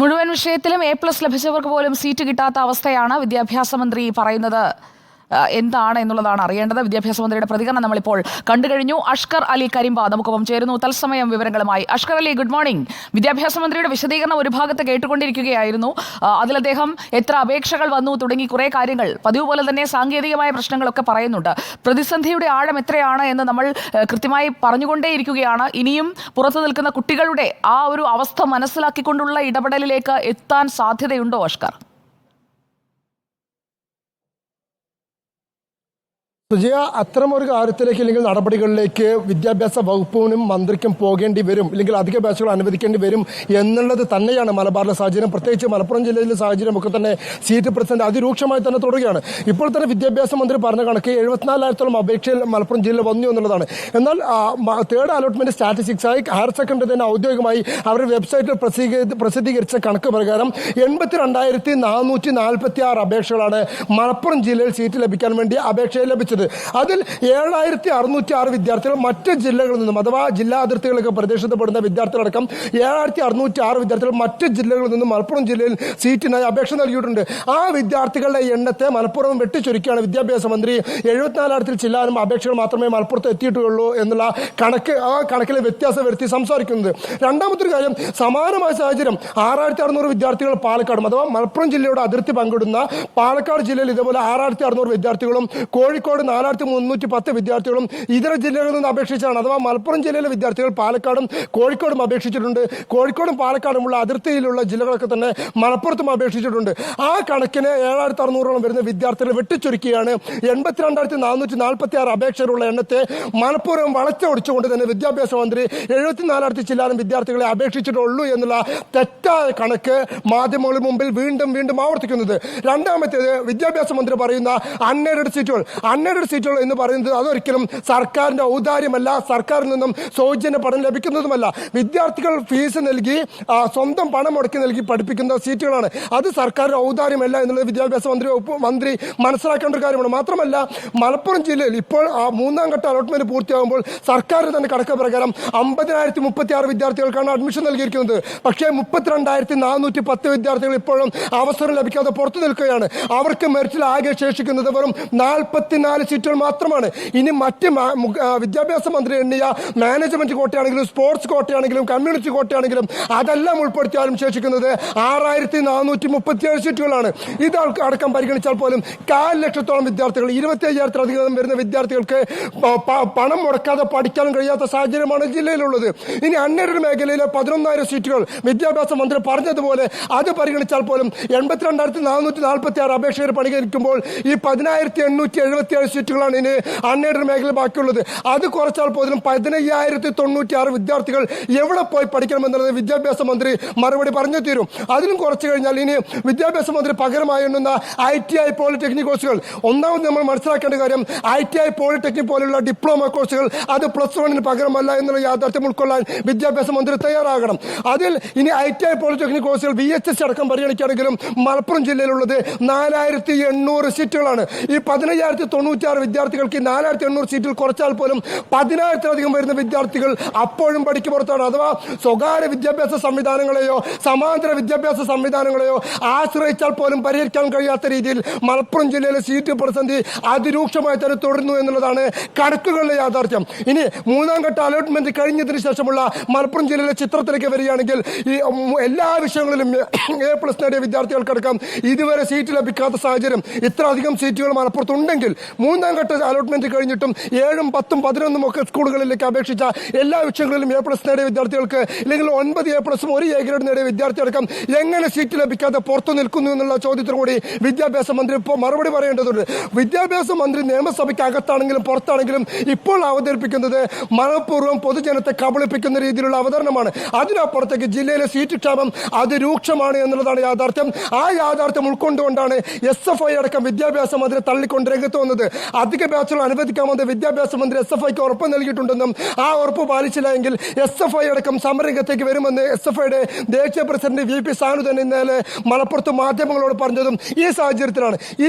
മുഴുവൻ വിഷയത്തിലും A+ ലഭിച്ചവർക്ക് പോലും സീറ്റ് കിട്ടാത്ത അവസ്ഥയാണ് വിദ്യാഭ്യാസ മന്ത്രി പറയുന്നത്. എന്താണ് എന്നുള്ളതാണ് അറിയേണ്ടത്. വിദ്യാഭ്യാസ മന്ത്രിയുടെ പ്രതികരണം നമ്മളിപ്പോൾ കണ്ടുകഴിഞ്ഞു. അഷ്കർ അലി കരിമ്പ നമുക്കൊപ്പം ചേരുന്നു തത്സമയം വിവരങ്ങളുമായി. Ashkar Ali, good morning. വിദ്യാഭ്യാസ മന്ത്രിയുടെ വിശദീകരണം ഒരു ഭാഗത്ത് കേട്ടുകൊണ്ടിരിക്കുകയായിരുന്നു. അതിൽ അദ്ദേഹം എത്ര അപേക്ഷകൾ വന്നു തുടങ്ങി കുറേ കാര്യങ്ങൾ, പതിവ് പോലെ തന്നെ സാങ്കേതികമായ പ്രശ്നങ്ങളൊക്കെ പറയുന്നുണ്ട്. പ്രതിസന്ധിയുടെ ആഴം എത്രയാണ് എന്ന് നമ്മൾ കൃത്യമായി പറഞ്ഞുകൊണ്ടേയിരിക്കുകയാണ്. ഇനിയും പുറത്തു നിൽക്കുന്ന കുട്ടികളുടെ ആ ഒരു അവസ്ഥ മനസ്സിലാക്കിക്കൊണ്ടുള്ള ഇടപെടലിലേക്ക് എത്താൻ സാധ്യതയുണ്ടോ അഷ്കർ? സുജയ, അത്തരമൊരു കാര്യത്തിലേക്ക് അല്ലെങ്കിൽ നടപടികളിലേക്ക് വിദ്യാഭ്യാസ വകുപ്പിനും മന്ത്രിക്കും പോകേണ്ടി വരും, അല്ലെങ്കിൽ അധിക ബാച്ചുകൾ അനുവദിക്കേണ്ടി വരും എന്നുള്ളത് തന്നെയാണ് മലബാറിലെ സാഹചര്യം. പ്രത്യേകിച്ച് മലപ്പുറം ജില്ലയിലെ സാഹചര്യം ഒക്കെ തന്നെ സീറ്റ് പ്രതിസന്ധി അതിരൂക്ഷമായി തന്നെ തുടരുകയാണ്. ഇപ്പോൾ തന്നെ വിദ്യാഭ്യാസ മന്ത്രി പറഞ്ഞ കണക്ക് 74,000 അപേക്ഷയിൽ മലപ്പുറം ജില്ലയിൽ വന്നു എന്നുള്ളതാണ്. എന്നാൽ തേർഡ് അലോട്ട്മെന്റ് സ്റ്റാറ്റിസ്റ്റിക്സായി ഹയർ സെക്കൻഡറി തന്നെ ഔദ്യോഗികമായി അവരുടെ വെബ്സൈറ്റിൽ പ്രസിദ്ധീകരിച്ച കണക്ക് പ്രകാരം 82,446 അപേക്ഷകളാണ് മലപ്പുറം ജില്ലയിൽ സീറ്റ് ലഭിക്കാൻ വേണ്ടി അപേക്ഷ ലഭിച്ചത്. അതിൽ 7,606 വിദ്യാർത്ഥികൾ മറ്റ് ജില്ലകളിൽ നിന്നും, അഥവാ ജില്ലാ അതിർത്തികളൊക്കെ പ്രദേശപ്പെടുന്ന വിദ്യാർത്ഥികളടക്കം 7,606 വിദ്യാർത്ഥികൾ മറ്റ് ജില്ലകളിൽ നിന്നും മലപ്പുറം ജില്ലയിൽ സീറ്റിനായി അപേക്ഷ നൽകിയിട്ടുണ്ട്. ആ വിദ്യാർത്ഥികളുടെ എണ്ണത്തെ മലപ്പുറം വെട്ടിച്ചുരുക്കിയാണ് വിദ്യാഭ്യാസ മന്ത്രി 74,000 ചില്ലാനും അപേക്ഷകൾ മാത്രമേ മലപ്പുറത്ത് എത്തിയിട്ടുള്ളൂ എന്നുള്ള കണക്ക്, ആ കണക്കിലെ വ്യത്യാസം വരുത്തി സംസാരിക്കുന്നത്. രണ്ടാമത്തെ ഒരു കാര്യം, സമാനമായ സാഹചര്യം 6,600 വിദ്യാർത്ഥികൾ പാലക്കാടും, അഥവാ മലപ്പുറം ജില്ലയുടെ അതിർത്തി പങ്കിടുന്ന പാലക്കാട് ജില്ലയിൽ ഇതേപോലെ 6,600 വിദ്യാർത്ഥികളും, കോഴിക്കോട് 4,310 വിദ്യാർത്ഥികളും ഇതര ജില്ലകളിൽ നിന്ന് അപേക്ഷിച്ചാണ്. അഥവാ മലപ്പുറം ജില്ലയിലെ വിദ്യാർത്ഥികൾ പാലക്കാടും കോഴിക്കോടും അപേക്ഷിച്ചിട്ടുണ്ട്. കോഴിക്കോടും പാലക്കാടുമുള്ള അതിർത്തിയിലുള്ള ജില്ലകളൊക്കെ തന്നെ മലപ്പുറത്തും അപേക്ഷിച്ചിട്ടുണ്ട്. ആ കണക്കിന് 7,600 വരുന്ന വിദ്യാർത്ഥികളെ വെട്ടിച്ചുരുക്കിയാണ് 82,446 അപേക്ഷകളുള്ള എണ്ണത്തെ മലപ്പുറം വളച്ചൊടിച്ചുകൊണ്ട് തന്നെ വിദ്യാഭ്യാസ മന്ത്രി 74,000 ചില്ലാനും വിദ്യാർത്ഥികളെ അപേക്ഷിച്ചിട്ടുള്ളൂ എന്നുള്ള തെറ്റായ കണക്ക് മാധ്യമങ്ങളുടെ മുമ്പിൽ വീണ്ടും വീണ്ടും ആവർത്തിക്കുന്നത്. രണ്ടാമത്തേത്, വിദ്യാഭ്യാസ മന്ത്രി പറയുന്ന അൺഎയ്ഡഡ് സീറ്റുകൾ എന്ന് പറയുന്നത് അതൊരിക്കലും സർക്കാരിന്റെ ഔദാര്യമല്ല, സർക്കാരിൽ നിന്നും സൗജന്യ പഠനം ലഭിക്കുന്നതുമല്ല. വിദ്യാർത്ഥികൾ ഫീസ് നൽകി സ്വന്തം പണം മുടക്കി നൽകി പഠിപ്പിക്കുന്ന സീറ്റുകളാണ്. അത് സർക്കാരിന്റെ ഔദാര്യമല്ല എന്നുള്ളത് വിദ്യാഭ്യാസ മന്ത്രി മനസ്സിലാക്കേണ്ട ഒരു കാര്യമാണ്. മാത്രമല്ല, മലപ്പുറം ജില്ലയിൽ ഇപ്പോൾ മൂന്നാം ഘട്ട അലോട്ട്മെന്റ് പൂർത്തിയാകുമ്പോൾ സർക്കാർ തന്നെ കണക്ക് പ്രകാരം 50,036 വിദ്യാർത്ഥികൾക്കാണ് അഡ്മിഷൻ നൽകിയിരിക്കുന്നത്. പക്ഷേ 32,410 വിദ്യാർത്ഥികൾ ഇപ്പോഴും അവസരം ലഭിക്കാതെ പുറത്തു നിൽക്കുകയാണ്. അവർക്ക് മെറിറ്റിൽ ആകെ ശേഷിക്കുന്നത് വെറും 44 സീറ്റുകൾ മാത്രമാണ്. ഇനി മറ്റ് വിദ്യാഭ്യാസ മന്ത്രി എണ്ണിയ മാനേജ്മെന്റ് കോട്ടയാണെങ്കിലും സ്പോർട്സ് കോട്ടയാണെങ്കിലും കമ്മ്യൂണിറ്റി കോട്ടയാണെങ്കിലും അതെല്ലാം ഉൾപ്പെടുത്തിയാലും ശേഷിക്കുന്നത് 6,437 സീറ്റുകളാണ്. ഇത് അടക്കം പരിഗണിച്ചാൽ പോലും 400,000 വിദ്യാർത്ഥികൾ, 25,000-ലധികം വരുന്ന വിദ്യാർത്ഥികൾക്ക് പണം മുടക്കാതെ പഠിക്കാനും കഴിയാത്ത സാഹചര്യമാണ് ജില്ലയിലുള്ളത്. ഇനി അൺഎയ്ഡഡ് മേഖലയിലെ 11,000 സീറ്റുകൾ വിദ്യാഭ്യാസ മന്ത്രി പറഞ്ഞതുപോലെ അത് പരിഗണിച്ചാൽ പോലും 82,446 അപേക്ഷകർ പരിഗണിക്കുമ്പോൾ ഈ 10,877 സീറ്റുകളാണ് ഇനി അൺഎയ്ഡഡ് മേഖല ബാക്കിയുള്ളത്. അത് കുറച്ചാൽ പോലും 15,096 വിദ്യാർത്ഥികൾ എവിടെ പോയി പഠിക്കണമെന്നുള്ളത് വിദ്യാഭ്യാസ മന്ത്രി മറുപടി പറഞ്ഞു തീരും. അതിലും കുറച്ചു കഴിഞ്ഞാൽ ഇനി വിദ്യാഭ്യാസ മന്ത്രി പകരമായി എണ്ണുന്ന ITI പോളിടെക്നിക് കോഴ്സുകൾ. ഒന്നാമത് നമ്മൾ മനസ്സിലാക്കേണ്ട കാര്യം, ITI പോളിടെക്നിക് പോലുള്ള ഡിപ്ലോമ കോഴ്സുകൾ അത് +1 പകരമല്ല എന്നുള്ള യാഥാർത്ഥ്യം ഉൾക്കൊള്ളാൻ വിദ്യാഭ്യാസ മന്ത്രി തയ്യാറാകണം. അതിൽ ഇനി ITI പോളിടെക്നിക് കോഴ്സുകൾ VHS അടക്കം പരിഗണിക്കുകയാണെങ്കിലും മലപ്പുറം ജില്ലയിലുള്ളത് 4,800 സീറ്റുകളാണ്. ഈ 15,096 വിദ്യാർത്ഥികൾക്ക് 4,800 സീറ്റിൽ കുറച്ചാൽ പോലും 10,000-ലധികം വരുന്ന വിദ്യാർത്ഥികൾ അപ്പോഴും പഠിക്ക് പുറത്താണ്. അഥവാ സ്വകാര്യ വിദ്യാഭ്യാസ സംവിധാനങ്ങളെയോ സമാന്തര വിദ്യാഭ്യാസ സംവിധാനങ്ങളെയോ ആശ്രയിച്ചാൽ പോലും പരിഹരിക്കാൻ കഴിയാത്ത രീതിയിൽ മലപ്പുറം ജില്ലയിലെ സീറ്റ് പ്രതിസന്ധി അതിരൂക്ഷമായി തന്നെ തുടരുന്നു എന്നുള്ളതാണ് കണക്കുകളുടെ യാഥാർത്ഥ്യം. ഇനി മൂന്നാം ഘട്ട അലോട്ട്മെന്റ് കഴിഞ്ഞതിന് ശേഷമുള്ള മലപ്പുറം ജില്ലയിലെ ചിത്രത്തിലേക്ക് വരികയാണെങ്കിൽ ഈ എല്ലാ വിഷയങ്ങളിലും A+ നേടിയ വിദ്യാർത്ഥികൾക്കടക്കം ഇതുവരെ സീറ്റ് ലഭിക്കാത്ത സാഹചര്യം. ഇത്ര അധികം സീറ്റുകൾ മലപ്പുറത്തുണ്ടെങ്കിൽ മൂന്നാം ഘട്ട അലോട്ട്മെന്റ് കഴിഞ്ഞിട്ടും 7, 10, 11 ഒക്കെ സ്കൂളുകളിലേക്ക് അപേക്ഷിച്ച എല്ലാ വിഷയങ്ങളിലും A+ നേടിയ വിദ്യാർത്ഥികൾക്ക്, അല്ലെങ്കിൽ 9 A+, 1 A ഗ്രേഡ് നേടിയ വിദ്യാർത്ഥിയടക്കം എങ്ങനെ സീറ്റ് ലഭിക്കാതെ പുറത്തു നിൽക്കുന്നു എന്നുള്ള ചോദ്യത്തിനു കൂടി വിദ്യാഭ്യാസ മന്ത്രി ഇപ്പോൾ മറുപടി പറയേണ്ടതുണ്ട്. വിദ്യാഭ്യാസ മന്ത്രി നിയമസഭയ്ക്ക് അകത്താണെങ്കിലും പുറത്താണെങ്കിലും ഇപ്പോൾ അവതരിപ്പിക്കുന്നത് മനഃപൂർവ്വം പൊതുജനത്തെ കബളിപ്പിക്കുന്ന രീതിയിലുള്ള അവതരണമാണ്. അതിനപ്പുറത്തേക്ക് ജില്ലയിലെ സീറ്റ് ക്ഷാമം അതിരൂക്ഷമാണ് എന്നുള്ളതാണ് യാഥാർത്ഥ്യം. ആ യാഥാർത്ഥ്യം ഉൾക്കൊണ്ടുകൊണ്ടാണ് SFI അടക്കം വിദ്യാഭ്യാസ മന്ത്രി തള്ളിക്കൊണ്ട് രംഗത്ത് വന്നത്. അധിക ബാച്ചുകൾ അനുവദിക്കാമെന്ന് വിദ്യാഭ്യാസ മന്ത്രി SFIക്ക് ഉറപ്പ് നൽകിയിട്ടുണ്ടെന്നും ആ ഉറപ്പ് പാലിച്ചില്ല എങ്കിൽ SFI അടക്കം സമരരംഗത്തേക്ക് വരുമെന്ന് SFIയുടെ ദേശീയ പ്രസിഡന്റ് VP സാനു തന്നെ ഇന്നലെ മലപ്പുറത്ത് മാധ്യമങ്ങളോട് പറഞ്ഞതും ഈ സാഹചര്യത്തിലാണ്.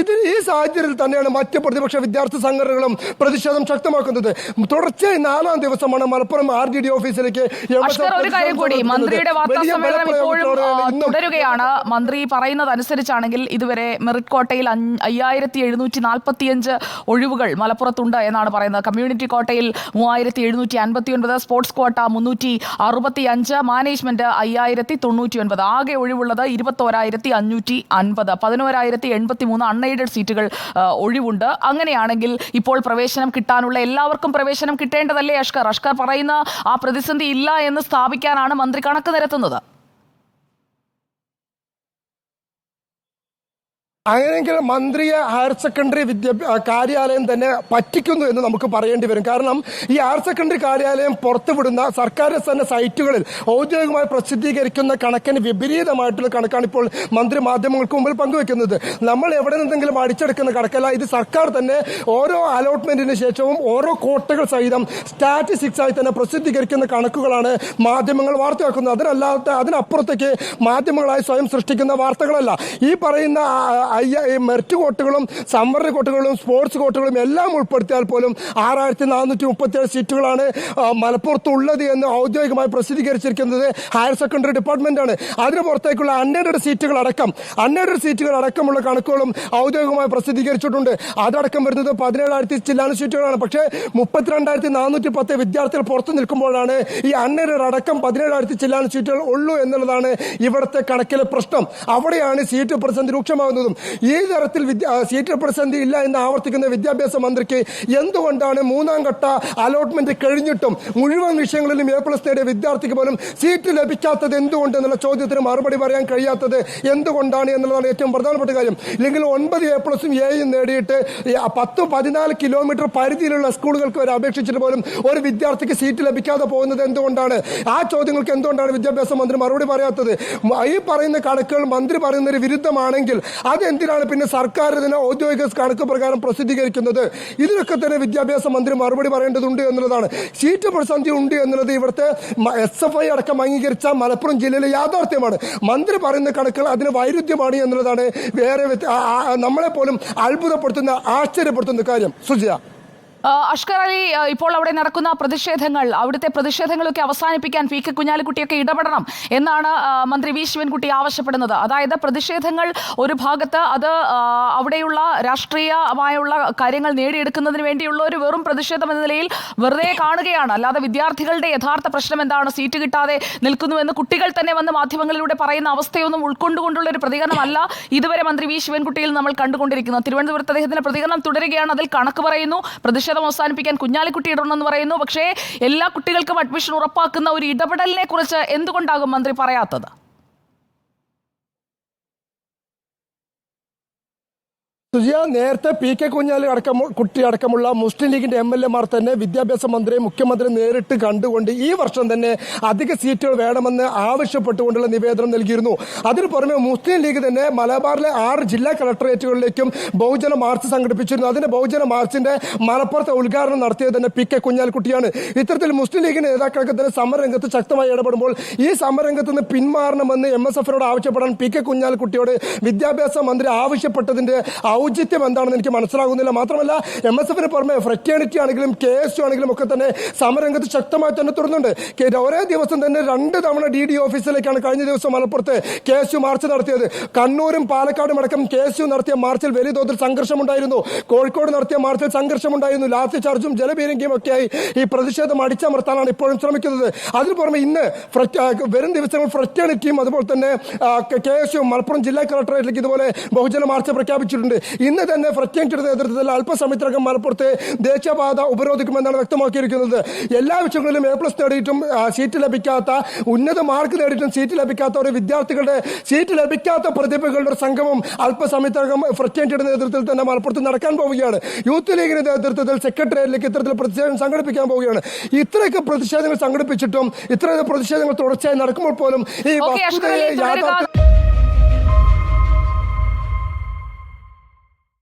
ഈ സാഹചര്യത്തിൽ തന്നെയാണ് മറ്റ് പ്രതിപക്ഷ വിദ്യാർത്ഥി സംഘടനകളും പ്രതിഷേധം ശക്തമാക്കുന്നത്. തുടർച്ചയായി 4ാം ദിവസമാണ് മലപ്പുറം RDD ഓഫീസിലേക്ക് ഒരു കാര്യം കൂടി, മന്ത്രിയുടെ വാർത്താ സമ്മേളനം ഇപ്പോഴും തുടരുകയാണ്. മന്ത്രി പറയുന്നത് അനുസരിച്ചാണെങ്കിൽ ഇതുവരെ മെറിറ്റ് കോട്ടയിൽ 5745 ഒഴിവുകൾ മലപ്പുറത്തുണ്ട് എന്നാണ് പറയുന്നത്. കമ്മ്യൂണിറ്റി കോട്ടയിൽ 3759, സ്പോർട്സ് കോട്ട 365, മാനേജ്മെന്റ് 5099. ആകെ ഒഴിവുള്ളത് 21,550, 11,083 അൺഎയ്ഡഡ് സീറ്റുകൾ ഒഴിവുണ്ട്. അങ്ങനെയാണെങ്കിൽ ഇപ്പോൾ പ്രവേശനം കിട്ടാനുള്ള എല്ലാവർക്കും പ്രവേശനം കിട്ടേണ്ടതല്ലേ അഷ്കർ? അഷ്കർ പറയുന്ന ആ പ്രതിസന്ധി ഇല്ല എന്ന് സ്ഥാപിക്കാനാണ് മന്ത്രി കണക്ക് നിരത്തുന്നത്. അങ്ങനെയെങ്കിൽ മന്ത്രിയെ ഹയർ സെക്കൻഡറി കാര്യാലയം തന്നെ പറ്റിക്കുന്നു എന്ന് നമുക്ക് പറയേണ്ടി വരും. കാരണം ഈ ഹയർ സെക്കൻഡറി കാര്യാലയം പുറത്തുവിടുന്ന സർക്കാർ തന്നെ സൈറ്റുകളിൽ ഔദ്യോഗികമായി പ്രസിദ്ധീകരിക്കുന്ന കണക്കിന് വിപരീതമായിട്ടുള്ള കണക്കാണ് ഇപ്പോൾ മന്ത്രി മാധ്യമങ്ങൾക്ക് മുമ്പിൽ പങ്കുവെക്കുന്നത്. നമ്മൾ എവിടെ നിന്നെങ്കിലും അടിച്ചെടുക്കുന്ന കണക്കല്ല, ഇത് സർക്കാർ തന്നെ ഓരോ അലോട്ട്മെന്റിന് ശേഷവും ഓരോ കോട്ടകൾ സഹിതം സ്റ്റാറ്റിസ്റ്റിക്സ് ആയി തന്നെ പ്രസിദ്ധീകരിക്കുന്ന കണക്കുകളാണ് മാധ്യമങ്ങൾ വാർത്തയാക്കുന്നത്. അതിനപ്പുറത്തേക്ക് മാധ്യമങ്ങളായി സ്വയം സൃഷ്ടിക്കുന്ന വാർത്തകളല്ല. ഈ പറയുന്ന മെറിറ്റ് കോട്ടുകളും സംവരണ കോട്ടുകളും സ്പോർട്സ് കോട്ടുകളും എല്ലാം ഉൾപ്പെടുത്തിയാൽ പോലും 6437 സീറ്റുകളാണ് മലപ്പുറത്തുള്ളത് എന്ന് ഔദ്യോഗികമായി പ്രസിദ്ധീകരിച്ചിരിക്കുന്നത് ഹയർ സെക്കൻഡറി ഡിപ്പാർട്ട്മെന്റാണ്. അതിന് പുറത്തേക്കുള്ള അൺഎയ്ഡഡ് സീറ്റുകൾ അടക്കമുള്ള കണക്കുകളും ഔദ്യോഗികമായി പ്രസിദ്ധീകരിച്ചിട്ടുണ്ട്. അതടക്കം വരുന്നത് 17,000 ചില്ലാനും സീറ്റുകളാണ്. പക്ഷേ 32,410 വിദ്യാർത്ഥികൾ പുറത്തു നിൽക്കുമ്പോഴാണ് ഈ അൺഎയ്ഡഡ് അടക്കം 17,000 ചില്ലാനും സീറ്റുകൾ ഉള്ളൂ എന്നുള്ളതാണ് ഇവിടുത്തെ കണക്കിലെ പ്രശ്നം. അവിടെയാണ് സീറ്റ് പ്രതിസന്ധി രൂക്ഷമാകുന്നതും. ഈ തരത്തിൽ സീറ്റ് പ്രതിസന്ധി ഇല്ല എന്ന് ആവർത്തിക്കുന്ന വിദ്യാഭ്യാസ മന്ത്രിക്ക് എന്തുകൊണ്ടാണ് 3ാം ഘട്ട അലോട്ട്മെന്റ് കഴിഞ്ഞിട്ടും മുഴുവൻ വിഷയങ്ങളിലും A+ നേടിയ വിദ്യാർത്ഥിക്ക് പോലും സീറ്റ് ലഭിക്കാത്തത് എന്തുകൊണ്ട് എന്നുള്ള ചോദ്യത്തിന് മറുപടി പറയാൻ കഴിയാത്തത് എന്തുകൊണ്ടാണ് എന്നുള്ളതാണ് ഏറ്റവും പ്രധാനപ്പെട്ട കാര്യം. ഇല്ലെങ്കിൽ 9 A+ഉം Aയും നേടിയിട്ട് 10-14 കിലോമീറ്റർ പരിധിയിലുള്ള സ്കൂളുകൾക്ക് വരെ അപേക്ഷിച്ചിട്ട് പോലും ഒരു വിദ്യാർത്ഥിക്ക് സീറ്റ് ലഭിക്കാതെ പോകുന്നത് എന്തുകൊണ്ടാണ്? ആ ചോദ്യങ്ങൾക്ക് എന്തുകൊണ്ടാണ് വിദ്യാഭ്യാസ മന്ത്രി മറുപടി പറയാത്തത്? ഈ പറയുന്ന കണക്കുകൾ മന്ത്രി പറയുന്നതിന് വിരുദ്ധമാണെങ്കിൽ അതെന്തിനാണ് പിന്നെ സർക്കാർ ഇതിനെ ഔദ്യോഗിക കണക്ക് പ്രകാരം പ്രസിദ്ധീകരിക്കുന്നത്? ഇതിനൊക്കെ തന്നെ വിദ്യാഭ്യാസ മന്ത്രി മറുപടി പറയേണ്ടതുണ്ട് എന്നുള്ളതാണ്. സീറ്റ് പ്രതിസന്ധി ഉണ്ട് എന്നുള്ളത് ഇവിടുത്തെ SFI അടക്കം അംഗീകരിച്ച മലപ്പുറം ജില്ലയിലെ യാഥാർത്ഥ്യമാണ്. മന്ത്രി പറയുന്ന കണക്കുകൾ അതിന് വൈരുദ്ധ്യമാണ് എന്നുള്ളതാണ് വേറെ നമ്മളെ പോലും അത്ഭുതപ്പെടുത്തുന്ന ആശ്ചര്യപ്പെടുത്തുന്ന കാര്യം. സുജിയ, അഷ്കർ അലി, ഇപ്പോൾ അവിടെ നടക്കുന്ന പ്രതിഷേധങ്ങൾ, അവിടുത്തെ പ്രതിഷേധങ്ങളൊക്കെ അവസാനിപ്പിക്കാൻ PK കുഞ്ഞാലിക്കുട്ടിയൊക്കെ ഇടപെടണം എന്നാണ് മന്ത്രി V ശിവൻകുട്ടി ആവശ്യപ്പെടുന്നത്. അതായത് പ്രതിഷേധങ്ങൾ ഒരു ഭാഗത്ത് അത് അവിടെയുള്ള രാഷ്ട്രീയമായുള്ള കാര്യങ്ങൾ നേടിയെടുക്കുന്നതിന് വേണ്ടിയുള്ള ഒരു വെറും പ്രതിഷേധം എന്ന നിലയിൽ വെറുതെ കാണുകയാണ്. അല്ലാതെ വിദ്യാർത്ഥികളുടെ യഥാർത്ഥ പ്രശ്നം എന്താണ്, സീറ്റ് കിട്ടാതെ നിൽക്കുന്നുവെന്ന് കുട്ടികൾ തന്നെ വന്ന് മാധ്യമങ്ങളിലൂടെ പറയുന്ന അവസ്ഥയൊന്നും ഉൾക്കൊണ്ടുകൊണ്ടുള്ള ഒരു പ്രതികരണമല്ല ഇതുവരെ മന്ത്രി V ശിവൻകുട്ടിയിൽ നമ്മൾ കണ്ടുകൊണ്ടിരിക്കുന്നത്. തിരുവനന്തപുരത്ത് അദ്ദേഹത്തിന്റെ പ്രതികരണം തുടരുകയാണ്. അതിൽ കണക്ക് പറയുന്നു, പ്രതിഷേധം അവസാനിപ്പിക്കാൻ കുഞ്ഞാലിക്കുട്ടി ഇടണമെന്ന് പറയുന്നു. പക്ഷേ എല്ലാ കുട്ടികൾക്കും അഡ്മിഷൻ ഉറപ്പാക്കുന്ന ഒരു ഇടപെടലിനെ കുറിച്ച് എന്തുകൊണ്ടാകും മന്ത്രി പറയാത്തത്? സുജിയ, നേരത്തെ PK കുഞ്ഞാലി കുട്ടി അടക്കമുള്ള മുസ്ലിം ലീഗിന്റെ MLA മാർ തന്നെ വിദ്യാഭ്യാസ മന്ത്രിയെ മുഖ്യമന്ത്രി നേരിട്ട് കണ്ടുകൊണ്ട് ഈ വർഷം തന്നെ അധിക സീറ്റുകൾ വേണമെന്ന് ആവശ്യപ്പെട്ടുകൊണ്ടുള്ള നിവേദനം നൽകിയിരുന്നു. അതിന് പുറമെ മുസ്ലിം ലീഗ് തന്നെ മലബാറിലെ 6 ജില്ലാ കളക്ടറേറ്റുകളിലേക്കും ബഹുജന മാർച്ച് സംഘടിപ്പിച്ചിരുന്നു. അതിന്റെ ബഹുജന മാർച്ചിന്റെ മലപ്പുറത്തെ ഉദ്ഘാടനം നടത്തിയത് തന്നെ PK കുഞ്ഞാലിക്കുട്ടിയാണ്. ഇത്തരത്തിൽ മുസ്ലിം ലീഗിന്റെ നേതാക്കളൊക്കെ തന്നെ സമരരംഗത്ത് ശക്തമായി ഇടപെടുമ്പോൾ ഈ സമരരംഗത്ത് നിന്ന് പിന്മാറണമെന്ന് MSFനോട് ആവശ്യപ്പെടാൻ PK കുഞ്ഞാലിക്കുട്ടിയോട് വിദ്യാഭ്യാസ മന്ത്രി ആവശ്യപ്പെട്ടതിന്റെ ഔചിത്യം എന്താണെന്ന് എനിക്ക് മനസ്സിലാകുന്നില്ല. മാത്രമല്ല MSFന് പുറമെ ഫ്രറ്റേണിറ്റി ആണെങ്കിലും KSU ആണെങ്കിലും ഒക്കെ തന്നെ സമരരംഗത്ത് ശക്തമായി തന്നെ തുടരുന്നുണ്ട്. ഒരേ ദിവസം തന്നെ 2 തവണ DD ഓഫീസിലേക്കാണ് കഴിഞ്ഞ ദിവസം മലപ്പുറത്ത് KSU മാർച്ച് നടത്തിയത്. കണ്ണൂരും പാലക്കാടും അടക്കം KSU നടത്തിയ മാർച്ചിൽ വലിയ തോതിൽ സംഘർഷമുണ്ടായിരുന്നു. കോഴിക്കോട് നടത്തിയ മാർച്ചിൽ സംഘർഷമുണ്ടായിരുന്നു. ലാത്തി ചാർജും ജലപീരങ്കിയും ഒക്കെയായി ഈ പ്രതിഷേധം അടിച്ചമർത്താനാണ് ഇപ്പോഴും ശ്രമിക്കുന്നത്. അതിന് പുറമെ ഇന്ന് വരും ദിവസങ്ങൾ ഫ്രറ്റേണിറ്റിയും അതുപോലെ തന്നെ KSU മലപ്പുറം ജില്ലാ കളക്ടറേറ്റിലേക്ക് ഇതുപോലെ ബഹുജന മാർച്ച് പ്രഖ്യാപിച്ചിട്ടുണ്ട്. ഇന്ന് തന്നെ ഫ്രറ്റേണിറ്റിയുടെ നേതൃത്വത്തിൽ അല്പസമയത്തിനകം മലപ്പുറത്ത് ദേശീയപാത ഉപരോധിക്കുമെന്നാണ് വ്യക്തമാക്കിയിരിക്കുന്നത്. എല്ലാ വിഷയങ്ങളിലും A+ നേടിയിട്ടും സീറ്റ് ലഭിക്കാത്ത, ഉന്നത മാർക്ക് നേടിയിട്ടും സീറ്റ് ലഭിക്കാത്ത ഒരു വിദ്യാർത്ഥികളുടെ സീറ്റ് ലഭിക്കാത്ത പ്രതിഭകളുടെ ഒരു സംഗമം അല്പസമയത്തിനകം ഫ്രറ്റേണിറ്റിയുടെ നേതൃത്വത്തിൽ തന്നെ മലപ്പുറത്ത് നടക്കാൻ പോവുകയാണ്. യൂത്ത് ലീഗിന്റെ നേതൃത്വത്തിൽ സെക്രട്ടേറിയറ്റിലേക്ക് ഇത്തരത്തിൽ പ്രതിഷേധം സംഘടിപ്പിക്കാൻ പോവുകയാണ്. ഇത്രയൊക്കെ പ്രതിഷേധങ്ങൾ സംഘടിപ്പിച്ചിട്ടും ഇത്രയൊക്കെ പ്രതിഷേധങ്ങൾ തുടർച്ചയായി നടക്കുമ്പോൾ പോലും ഈ